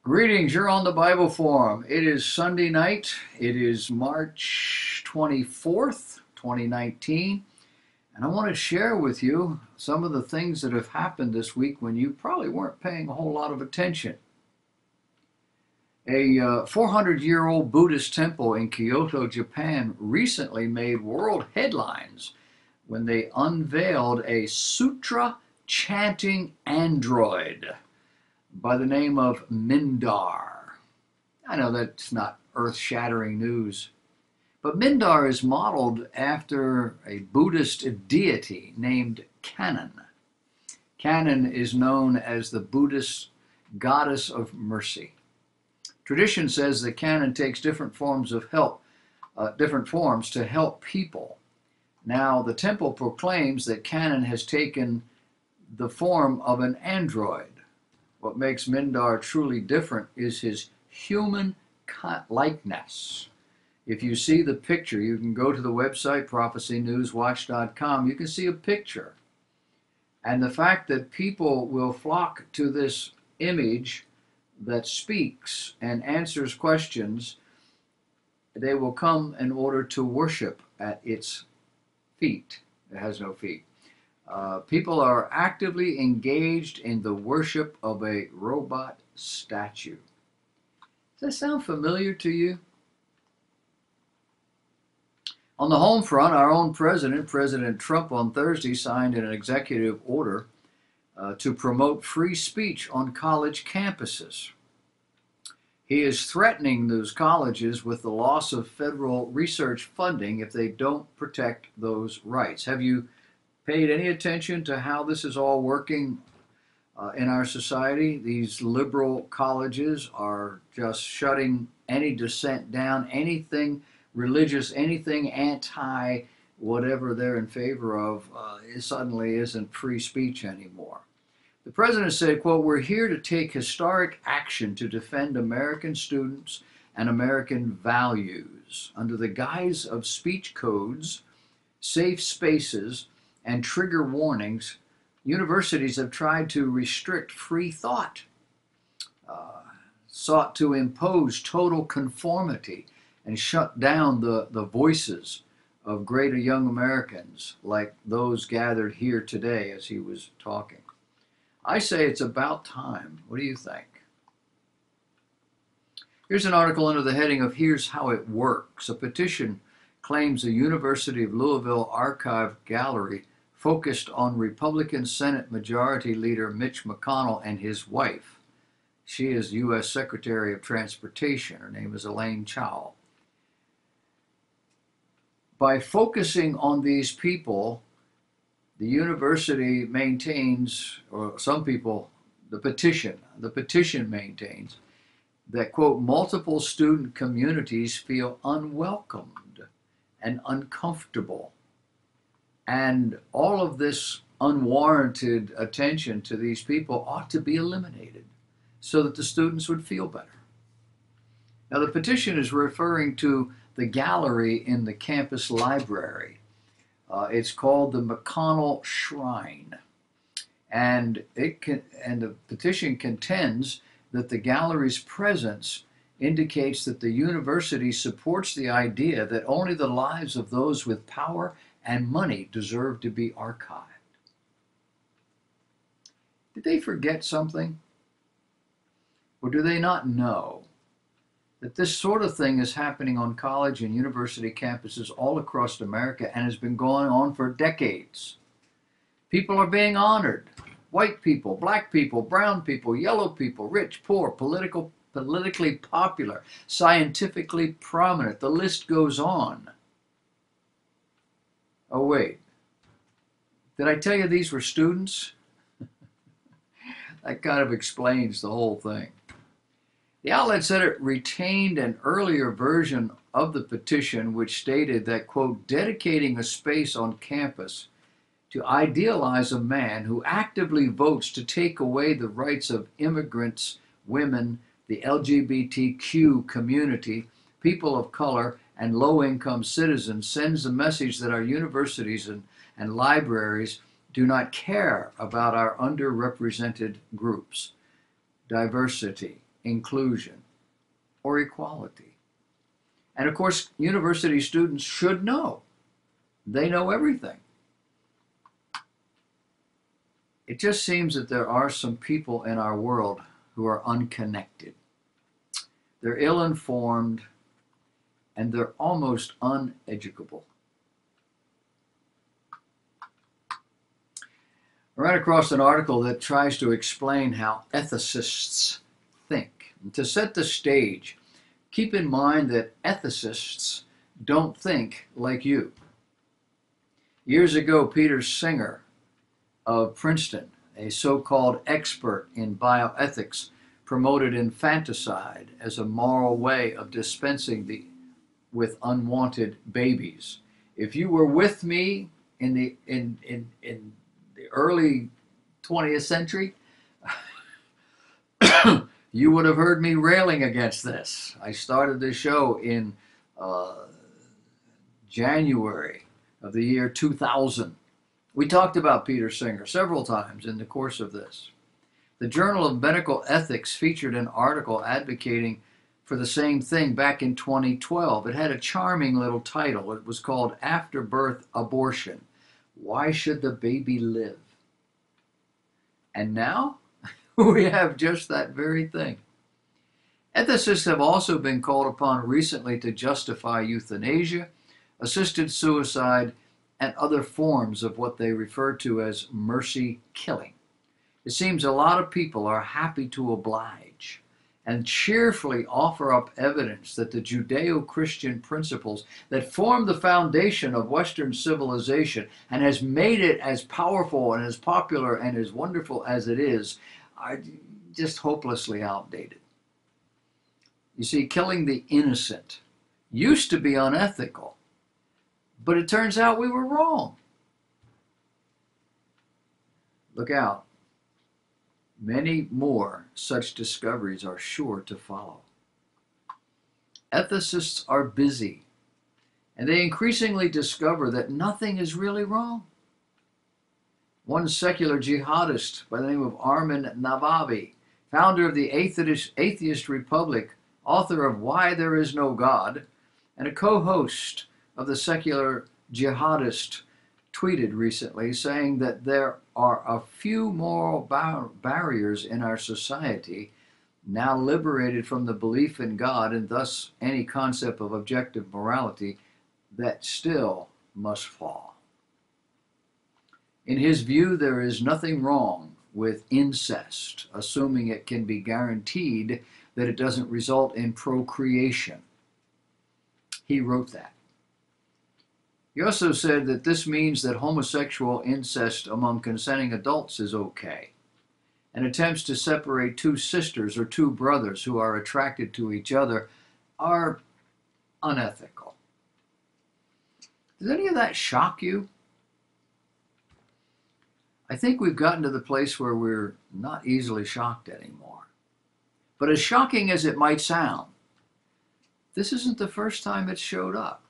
Greetings, you're on the Bible Forum. It is Sunday night. It is March 24th, 2019, and I want to share with you some of the things that have happened this week when you probably weren't paying a whole lot of attention. A 400-year-old Buddhist temple in Kyoto, Japan recently made world headlines when they unveiled a sutra chanting android by the name of Mindar. I know that's not earth-shattering news, but Mindar is modeled after a Buddhist deity named Kannon. Kannon is known as the Buddhist goddess of mercy. Tradition says that Kannon takes different forms to help people. Now, the temple proclaims that Kannon has taken the form of an android. What makes Mindar truly different is his human likeness. If you see the picture, you can go to the website prophecynewswatch.com. You can see a picture. And the fact that people will flock to this image that speaks and answers questions, they will come in order to worship at its feet. It has no feet. People are actively engaged in the worship of a robot statue. Does that sound familiar to you? On the home front, our own president, President Trump, on Thursday signed an executive order to promote free speech on college campuses. He is threatening those colleges with the loss of federal research funding if they don't protect those rights. Have you paid any attention to how this is all working in our society? These liberal colleges are just shutting any dissent down, anything religious, anything anti whatever they're in favor of, it suddenly isn't free speech anymore. The president said, quote, "We're here to take historic action to defend American students and American values. Under the guise of speech codes, safe spaces, and trigger warnings, universities have tried to restrict free thought, sought to impose total conformity, and shut down the voices of greater young Americans like those gathered here today as he was talking. I say it's about time. What do you think? Here's an article under the heading of Here's How It Works. A petition claims the University of Louisville Archive Gallery focused on Republican Senate Majority Leader Mitch McConnell and his wife. She is U.S. Secretary of Transportation. Her name is Elaine Chao. By focusing on these people, the university maintains, or some people, the petition maintains that, quote, multiple student communities feel unwelcomed and uncomfortable. And all of this unwarranted attention to these people ought to be eliminated so that the students would feel better. Now, the petition is referring to the gallery in the campus library. It's called the McConnell Shrine. And the petition contends that the gallery's presence indicates that the university supports the idea that only the lives of those with power and money deserve to be archived. Did they forget something? Or do they not know that this sort of thing is happening on college and university campuses all across America and has been going on for decades? People are being honored. White people, black people, brown people, yellow people, rich, poor, politically popular, scientifically prominent. The list goes on. Oh, wait. Did I tell you these were students? That kind of explains the whole thing. The outlet said it retained an earlier version of the petition which stated that, quote, dedicating a space on campus to idealize a man who actively votes to take away the rights of immigrants, women, the LGBTQ community, people of color, and low-income citizens sends a message that our universities and libraries do not care about our underrepresented groups. Diversity, inclusion, or equality. And of course, university students should know. They know everything. It just seems that there are some people in our world who are unconnected. They're ill-informed, and they're almost uneducable. I ran across an article that tries to explain how ethicists think. And to set the stage, keep in mind that ethicists don't think like you. Years ago, Peter Singer of Princeton, a so-called expert in bioethics, promoted infanticide as a moral way of dispensing with unwanted babies. If you were with me in the early 20th century, you would have heard me railing against this. I started this show in January of the year 2000. We talked about Peter Singer several times in the course of this. The Journal of Medical Ethics featured an article advocating for the same thing back in 2012. It had a charming little title. It was called After Birth Abortion. Why should the baby live? And now we have just that very thing. Ethicists have also been called upon recently to justify euthanasia, assisted suicide, and other forms of what they refer to as mercy killing. It seems a lot of people are happy to oblige and cheerfully offer up evidence that the Judeo-Christian principles that form the foundation of Western civilization and has made it as powerful and as popular and as wonderful as it is are just hopelessly outdated. You see, killing the innocent used to be unethical, but it turns out we were wrong. Look out. Many more such discoveries are sure to follow. Ethicists are busy, and they increasingly discover that nothing is really wrong. One secular jihadist by the name of Armin Navabi, founder of the Atheist Republic, author of Why There Is No God, and a co-host of the Secular Jihadist, tweeted recently saying that there are a few moral barriers in our society, now liberated from the belief in God and thus any concept of objective morality, that still must fall. In his view, there is nothing wrong with incest, assuming it can be guaranteed that it doesn't result in procreation. He wrote that. He also said that this means that homosexual incest among consenting adults is okay, and attempts to separate two sisters or two brothers who are attracted to each other are unethical. Does any of that shock you? I think we've gotten to the place where we're not easily shocked anymore. But as shocking as it might sound, this isn't the first time it's showed up.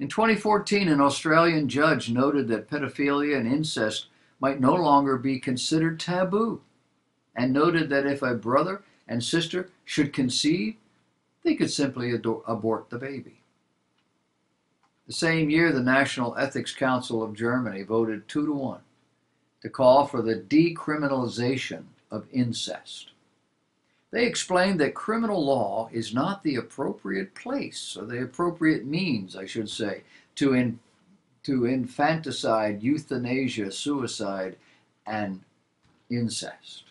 In 2014, an Australian judge noted that pedophilia and incest might no longer be considered taboo, and noted that if a brother and sister should conceive, they could simply abort the baby. The same year, the National Ethics Council of Germany voted 2-1 to call for the decriminalization of incest. They explained that criminal law is not the appropriate place, or the appropriate means, I should say, to infanticide, euthanasia, suicide, and incest.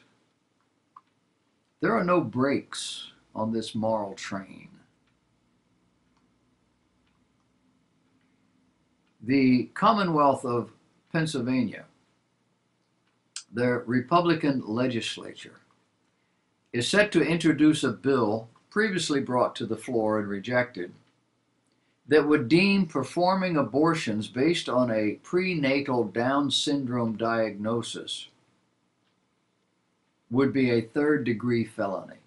There are no brakes on this moral train. The Commonwealth of Pennsylvania, their Republican legislature, is set to introduce a bill previously brought to the floor and rejected that would deem performing abortions based on a prenatal Down syndrome diagnosis would be a third-degree felony.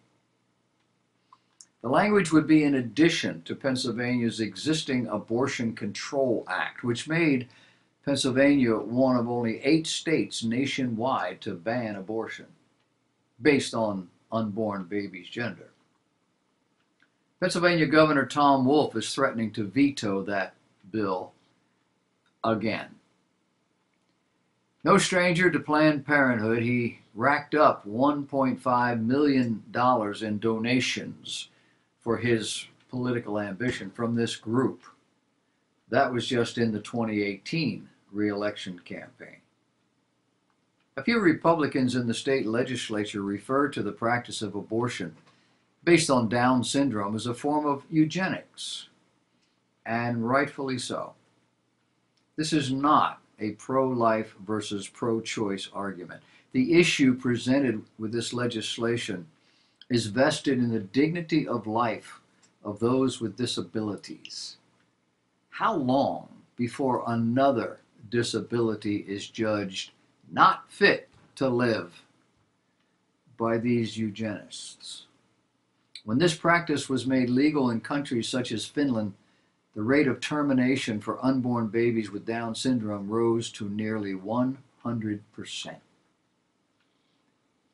The language would be in addition to Pennsylvania's existing Abortion Control Act, which made Pennsylvania one of only 8 states nationwide to ban abortion based on unborn baby's gender. Pennsylvania Governor Tom Wolf is threatening to veto that bill again. No stranger to Planned Parenthood, he racked up $1.5 million in donations for his political ambition from this group. That was just in the 2018 re-election campaign. A few Republicans in the state legislature refer to the practice of abortion based on Down syndrome as a form of eugenics, and rightfully so. This is not a pro-life versus pro-choice argument. The issue presented with this legislation is vested in the dignity of life of those with disabilities. How long before another disability is judged not fit to live by these eugenists? When this practice was made legal in countries such as Finland, the rate of termination for unborn babies with Down syndrome rose to nearly 100%.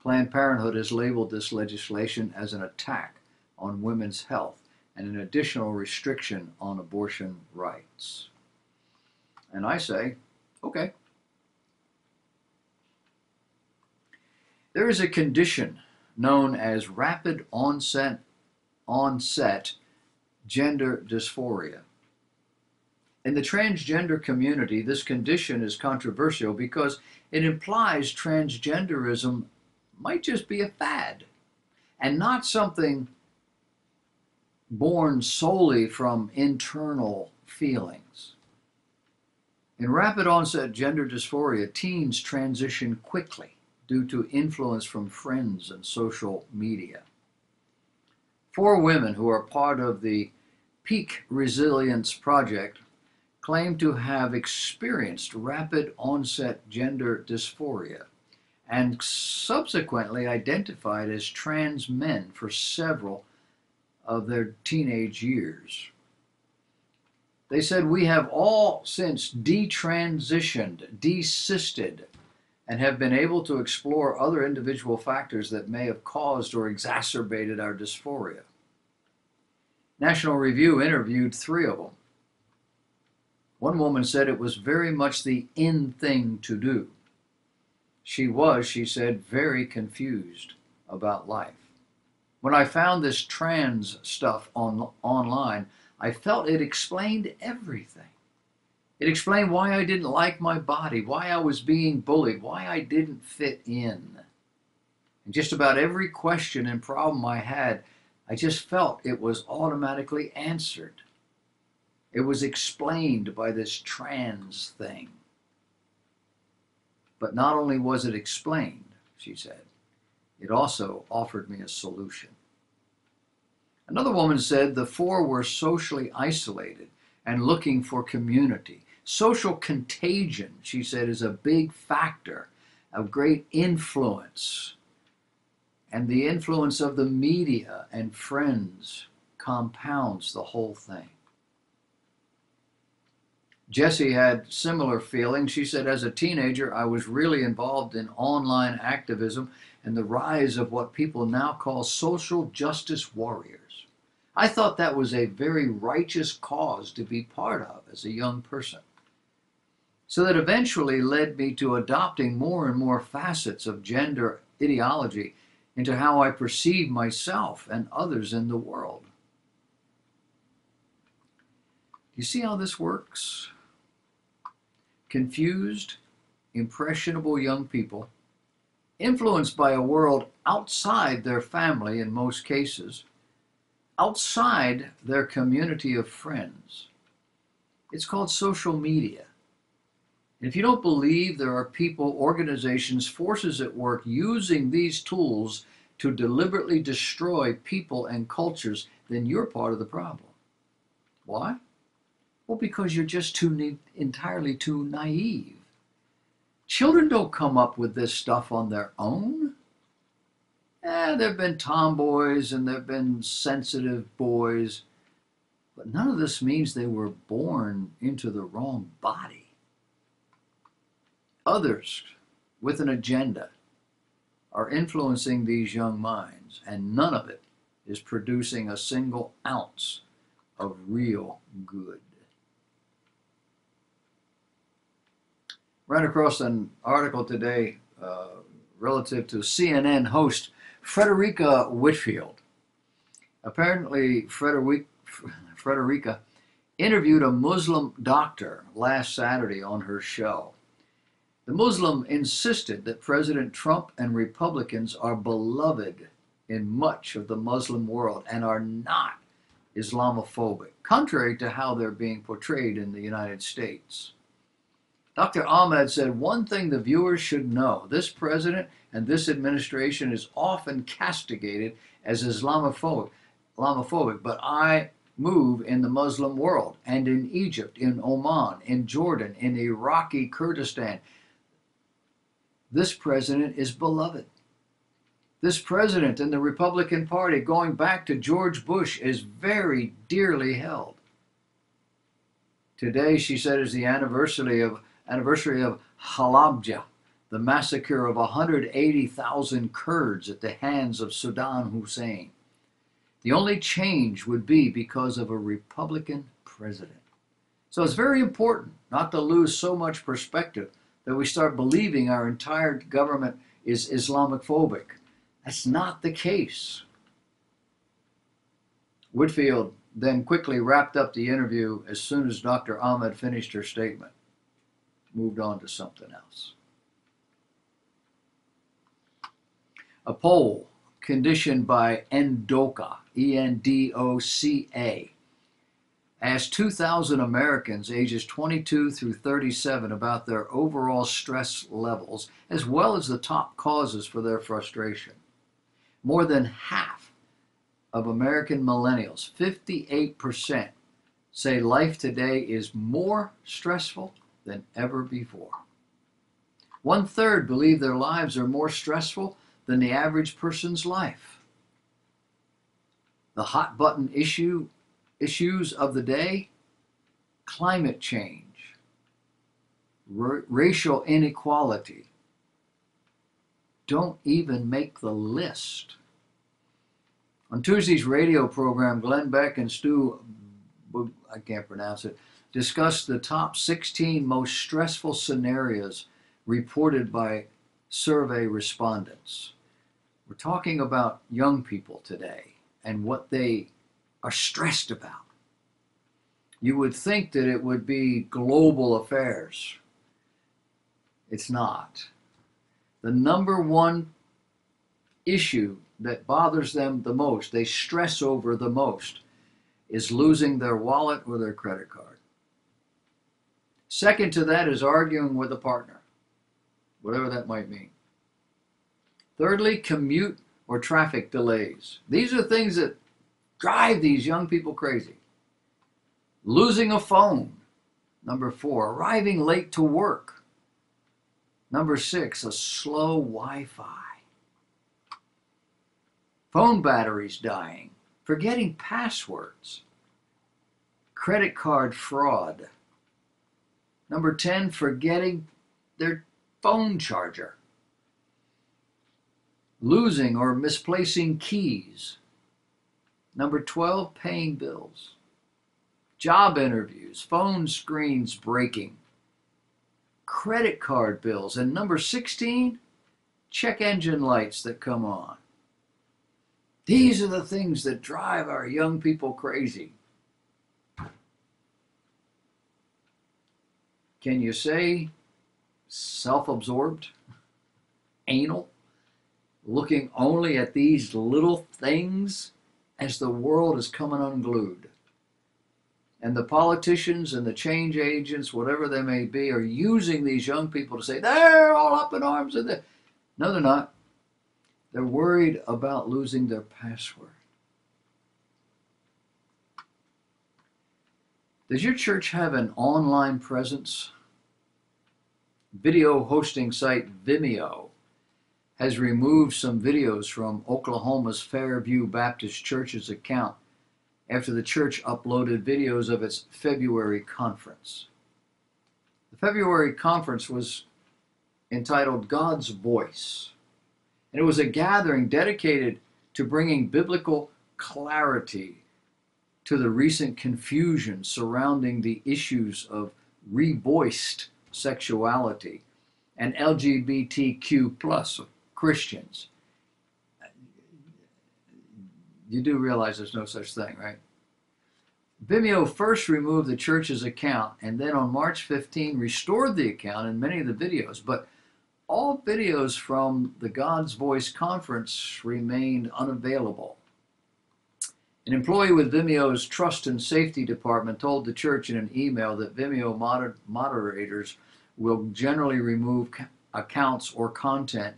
Planned Parenthood has labeled this legislation as an attack on women's health and an additional restriction on abortion rights. And I say, okay. There is a condition known as rapid onset gender dysphoria. In the transgender community, this condition is controversial because it implies transgenderism might just be a fad and not something born solely from internal feelings. In rapid onset gender dysphoria, teens transition quickly due to influence from friends and social media. 4 women who are part of the Peak Resilience Project claim to have experienced rapid onset gender dysphoria and subsequently identified as trans men for several of their teenage years. They said, "We have all since detransitioned, desisted, and have been able to explore other individual factors that may have caused or exacerbated our dysphoria." National Review interviewed 3 of them. One woman said it was very much the in thing to do. She said, very confused about life. When I found this trans stuff online, I felt it explained everything. It explained why I didn't like my body, why I was being bullied, why I didn't fit in. And just about every question and problem I had, I just felt it was automatically answered. It was explained by this trans thing. But not only was it explained, she said, it also offered me a solution. Another woman said the 4 were socially isolated and looking for community. Social contagion, she said, is a big factor of great influence. And the influence of the media and friends compounds the whole thing. Jessie had similar feelings. She said, as a teenager, I was really involved in online activism and the rise of what people now call social justice warriors. I thought that was a very righteous cause to be part of as a young person. So that eventually led me to adopting more and more facets of gender ideology into how I perceive myself and others in the world. You see how this works? Confused, impressionable young people, influenced by a world outside their family in most cases, outside their community of friends. It's called social media. And if you don't believe there are people, organizations, forces at work using these tools to deliberately destroy people and cultures, then you're part of the problem. Why? Well, because you're just entirely too naive. Children don't come up with this stuff on their own. There have been tomboys and there have been sensitive boys, but none of this means they were born into the wrong body. Others with an agenda are influencing these young minds, and none of it is producing a single ounce of real good. Ran across an article today relative to CNN host Frederica Whitfield. Apparently, Frederica interviewed a Muslim doctor last Saturday on her show. The Muslim insisted that President Trump and Republicans are beloved in much of the Muslim world and are not Islamophobic, contrary to how they're being portrayed in the United States. Dr. Ahmed said, one thing the viewers should know, this president and this administration is often castigated as Islamophobic, but I move in the Muslim world and in Egypt, in Oman, in Jordan, in Iraqi Kurdistan. This president is beloved. This president and the Republican Party, going back to George Bush, is very dearly held. Today, she said, is the anniversary of Halabja, the massacre of 180,000 Kurds at the hands of Saddam Hussein. The only change would be because of a Republican president. So it's very important not to lose so much perspective that we start believing our entire government is Islamophobic. That's not the case. Whitfield then quickly wrapped up the interview as soon as Dr. Ahmed finished her statement. Moved on to something else. A poll conditioned by Endoca, E-N-D-O-C-A, asked 2,000 Americans ages 22 through 37 about their overall stress levels, as well as the top causes for their frustration. More than half of American millennials, 58%, say life today is more stressful than ever before. 1/3 believe their lives are more stressful than the average person's life. The hot button issues of the day: climate change, racial inequality, don't even make the list. On Tuesday's radio program, Glenn Beck and Stu, I can't pronounce it, discussed the top 16 most stressful scenarios reported by survey respondents. We're talking about young people today and what they are stressed about. You would think that it would be global affairs. It's not. The number one issue that bothers them the most, they stress over the most, is losing their wallet or their credit card. Second to that is arguing with a partner, whatever that might mean. Thirdly, commute or traffic delays. These are things that drive these young people crazy. Losing a phone. Number 4, arriving late to work. Number 6, a slow Wi-Fi. Phone batteries dying. Forgetting passwords. Credit card fraud. Number 10, forgetting their phone charger. Losing or misplacing keys. Number 12, paying bills. Job interviews, phone screens breaking. Credit card bills. And number 16, check engine lights that come on. These are the things that drive our young people crazy. Can you say self-absorbed, anal, looking only at these little things as the world is coming unglued? And the politicians and the change agents, whatever they may be, are using these young people to say, they're all up in arms. No, they're not. They're worried about losing their password. Does your church have an online presence? Video hosting site Vimeo has removed some videos from Oklahoma's Fairview Baptist Church's account after the church uploaded videos of its February conference. The February conference was entitled God's Voice, and And it was a gathering dedicated to bringing biblical clarity to the recent confusion surrounding the issues of reboiced sexuality and LGBTQ plus Christians. You do realize there's no such thing, right? Vimeo first removed the church's account and then on March 15 restored the account and many of the videos, but all videos from the God's Voice conference remained unavailable. An employee with Vimeo's Trust and Safety Department told the church in an email that Vimeo moderators will generally remove accounts or content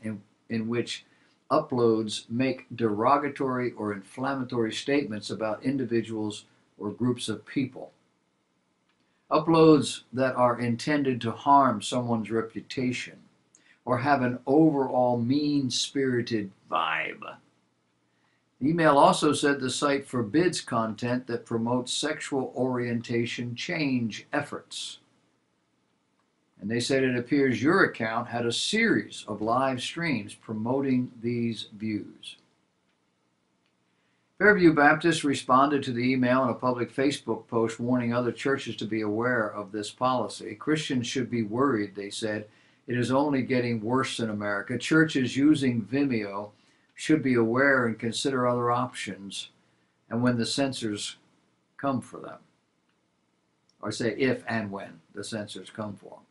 in which uploads make derogatory or inflammatory statements about individuals or groups of people. Uploads that are intended to harm someone's reputation or have an overall mean-spirited vibe. The email also said the site forbids content that promotes sexual orientation change efforts. And they said it appears your account had a series of live streams promoting these views. Fairview Baptist responded to the email in a public Facebook post warning other churches to be aware of this policy. Christians should be worried, they said. It is only getting worse in America. Churches using Vimeo should be aware and consider other options, and when the censors come for them. Or say if and when the censors come for them.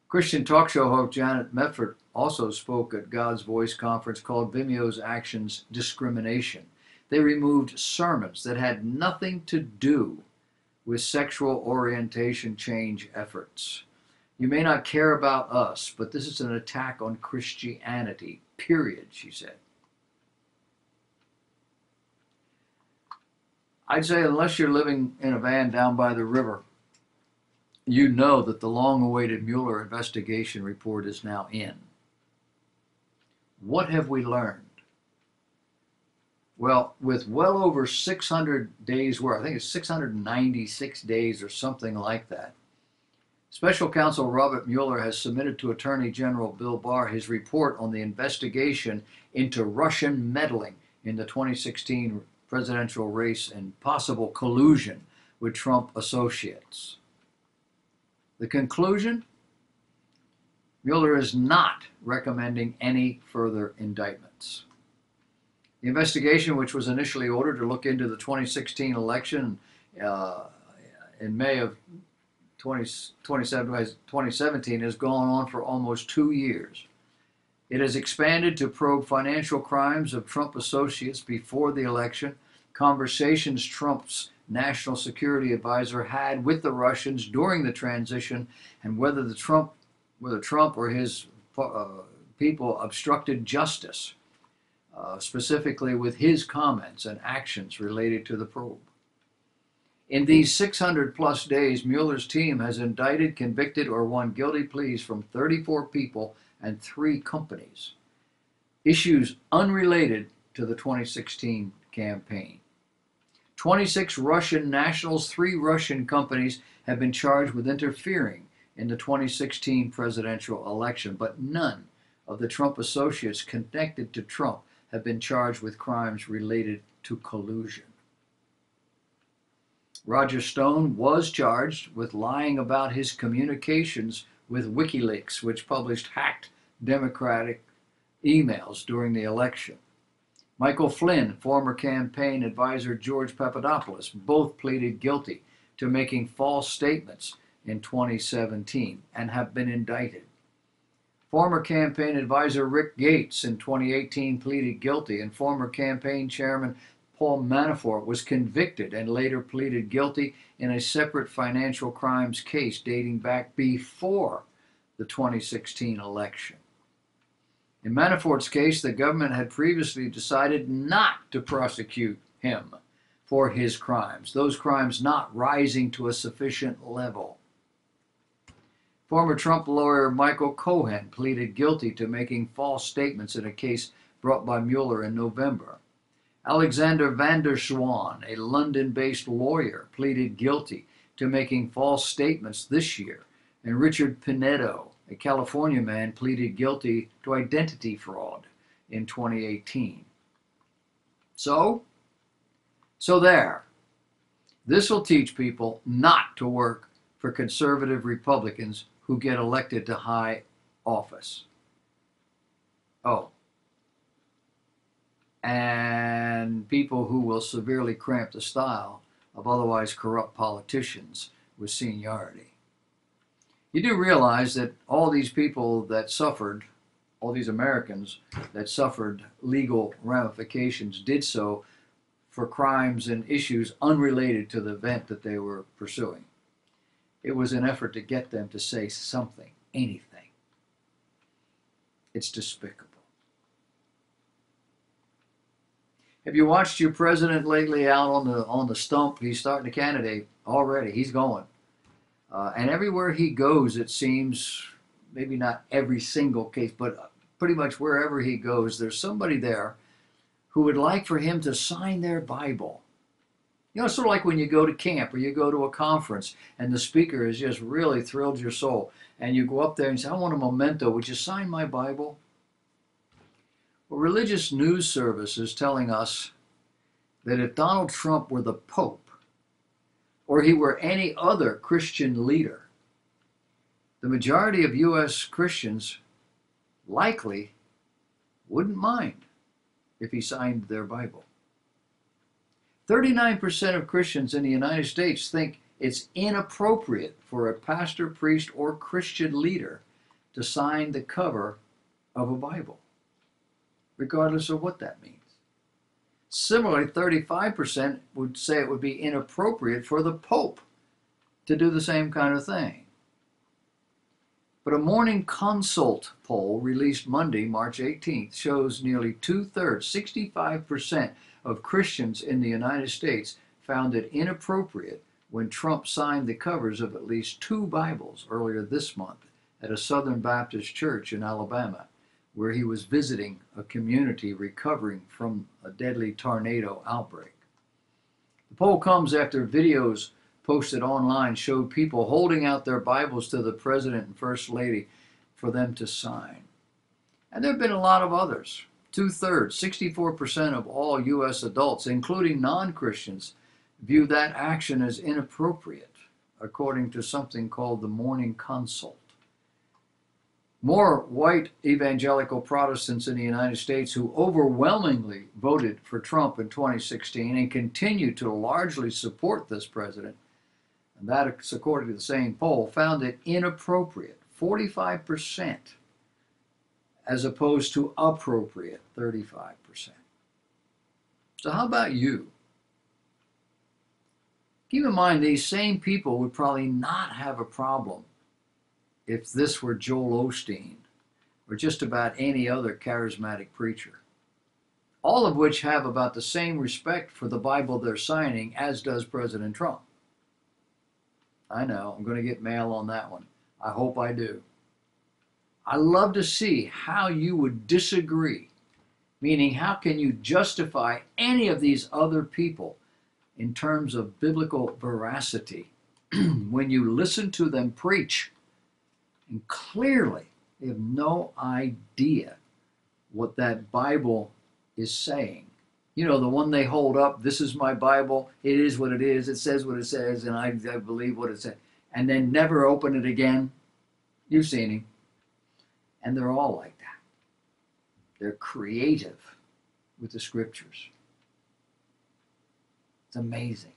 Christian talk show host Janet Mefford also spoke at God's Voice conference called Vimeo's Actions Discrimination. They removed sermons that had nothing to do with sexual orientation change efforts. You may not care about us, but this is an attack on Christianity, period, she said. I'd say unless you're living in a van down by the river, you know that the long-awaited Mueller investigation report is now in. What have we learned? Well, with well over 600 days worth, I think it's 696 days or something like that, Special Counsel Robert Mueller has submitted to Attorney General Bill Barr his report on the investigation into Russian meddling in the 2016 presidential race and possible collusion with Trump associates. The conclusion? Mueller is not recommending any further indictments. The investigation, which was initially ordered to look into the 2016 election in May of 2017, has gone on for almost 2 years. It has expanded to probe financial crimes of Trump associates before the election, conversations Trump's national security advisor had with the Russians during the transition, and whether Trump or his people obstructed justice, specifically with his comments and actions related to the probe. In these 600 plus days, Mueller's team has indicted, convicted, or won guilty pleas from 34 people and 3 companies. Issues unrelated to the 2016 campaign. 26 Russian nationals, 3 Russian companies have been charged with interfering in the 2016 presidential election, but none of the Trump associates connected to Trump have been charged with crimes related to collusion. Roger Stone was charged with lying about his communications with WikiLeaks, which published hacked Democratic emails during the election. Michael Flynn, former campaign advisor George Papadopoulos, both pleaded guilty to making false statements in 2017 and have been indicted. Former campaign advisor Rick Gates in 2018 pleaded guilty, and former campaign chairman Paul Manafort was convicted and later pleaded guilty in a separate financial crimes case dating back before the 2016 election. In Manafort's case, the government had previously decided not to prosecute him for his crimes, those crimes not rising to a sufficient level. Former Trump lawyer Michael Cohen pleaded guilty to making false statements in a case brought by Mueller in November. Alexander van der Zwaan, a London-based lawyer, pleaded guilty to making false statements this year, and Richard Pinedo, a California man pleaded guilty to identity fraud in 2018. So there. This will teach people not to work for conservative Republicans who get elected to high office. Oh. And people who will severely cramp the style of otherwise corrupt politicians with seniority. You do realize that all these people that suffered, all these Americans that suffered legal ramifications, did so for crimes and issues unrelated to the event that they were pursuing. It was an effort to get them to say something, anything. It's despicable. Have you watched your president lately out on the stump? He's starting to candidate already. He's going. And everywhere he goes, it seems, maybe not every single case, but pretty much wherever he goes, there's somebody there who would like for him to sign their Bible. You know, sort of like when you go to camp or you go to a conference and the speaker has just really thrilled your soul, and you go up there and say, I want a memento, would you sign my Bible? Well, religious news service is telling us that if Donald Trump were the Pope, or he were any other Christian leader, the majority of U.S. Christians likely wouldn't mind if he signed their Bible. 39% of Christians in the United States think it's inappropriate for a pastor, priest, or Christian leader to sign the cover of a Bible, regardless of what that means. Similarly, 35% would say it would be inappropriate for the Pope to do the same kind of thing. But a Morning Consult poll released Monday, March 18th, shows nearly 2/3, 65% of Christians in the United States found it inappropriate when Trump signed the covers of at least 2 Bibles earlier this month at a Southern Baptist church in Alabama, where he was visiting a community recovering from a deadly tornado outbreak. The poll comes after videos posted online showed people holding out their Bibles to the President and First Lady for them to sign. And there have been a lot of others. 2/3, 64% of all U.S. adults, including non-Christians, view that action as inappropriate, according to something called the Morning Consult. More white evangelical Protestants in the United States who overwhelmingly voted for Trump in 2016 and continue to largely support this president, and that, according to the same poll, found it inappropriate, 45%, as opposed to appropriate, 35%. So how about you? Keep in mind, these same people would probably not have a problem if this were Joel Osteen or just about any other charismatic preacher, all of which have about the same respect for the Bible they're signing as does President Trump. I know, I'm going to get mail on that one. I hope I do. I love to see how you would disagree, meaning how can you justify any of these other people in terms of biblical veracity when you listen to them preach and clearly they have no idea what that Bible is saying. You know, the one they hold up, this is my Bible, it is what it is, it says what it says, and I believe what it says, and then never open it again. You've seen him. And they're all like that. They're creative with the scriptures. It's amazing.